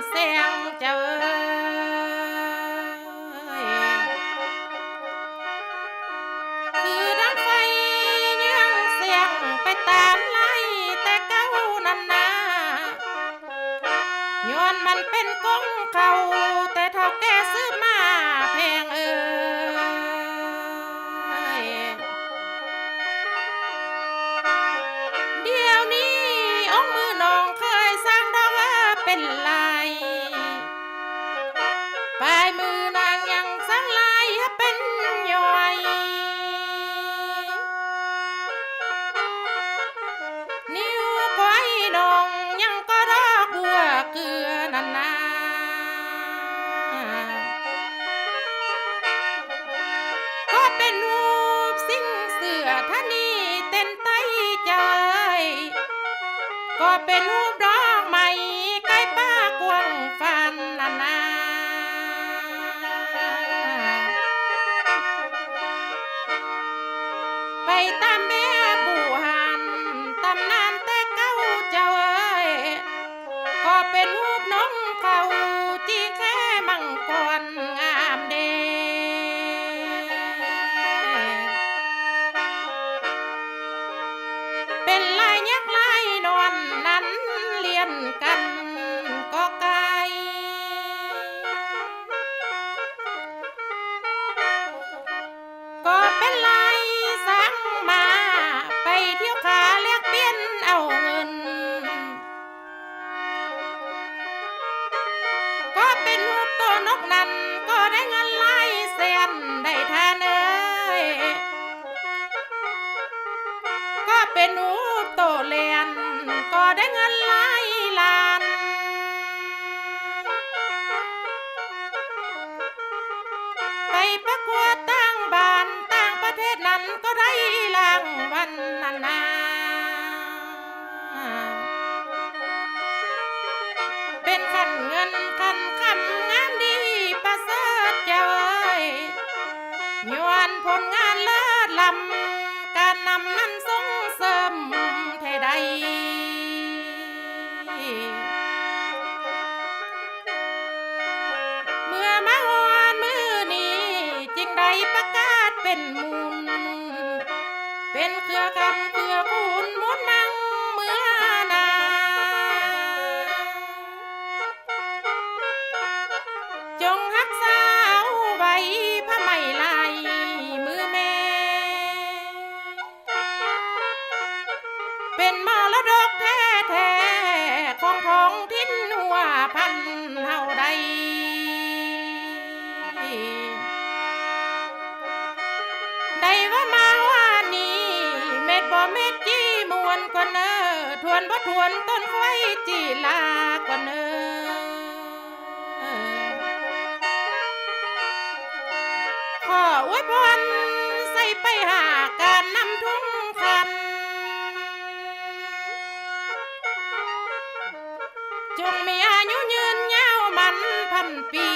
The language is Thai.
เสียงเจ้าคือดังไฟเยื่องเสียงไปตามไล่แต่เก้านั่นนาย้อนมันเป็นกงเขาแต่เท่าแก่ซื้อมาแพงเดี๋ยวนี้องมือน้องเคยสร้างดอกว่าเป็นลายปลายมือนางยังสร้างลายเป็นย่อยนิ้วก้อยน้องยังก็รอกบัวเกลือนันนาก็เป็นรูปสิ่งเสือทนีเต้นไตใจก็เป็นรูปดอกไม้ใกล้ป้ากวางฟันนันนาไปตามแม่บูหันตำนานแต่เก้าเจ้าก็เป็นรูปน้องเขาจีแค่มังกรงามเดเป็นลายยักษ์ลายนวลนั้นเลียนกันก็ไกลก็เป็นลายสั่งมาไปเที่ยวขาเรียกเปลี่ยนเอาเงินก็เป็นรูปตัวนกนั้นก็ได้เงินลายเสียนได้ทานก็เป็นรูปโตเลียนก็ได้เงินลายล้านไปประกวดต่างบ้านต่างประเทศนั้นก็ได้รางวัลนานาเป็นขันเงินขันคำงามดีประเสริฐเจ้าย้อนผลงานเลิศล้ำการนำนั้นส่งเสริมไทยใดเมื่อมาฮอนมือนี้จึงได้ประกาศเป็นมูลเป็นเครือคำเครือคุณมุนมังเมื่อนาจงรักษาเอาไว้ผ้าไหมลายมือแม่เป็นมรดกแท้ๆของท้องถิ่นหัวพันเฮาใดได้ว่ามาว่านี้เม็ดบ่เม็ดจี้มวนกว่าเนอทวนบ่ทวนต้นไว้จีลากว่าเนอขออวยพรใส่ไปหาการนำทุ่งคันจงมีอายุยืนยาวมันพันปี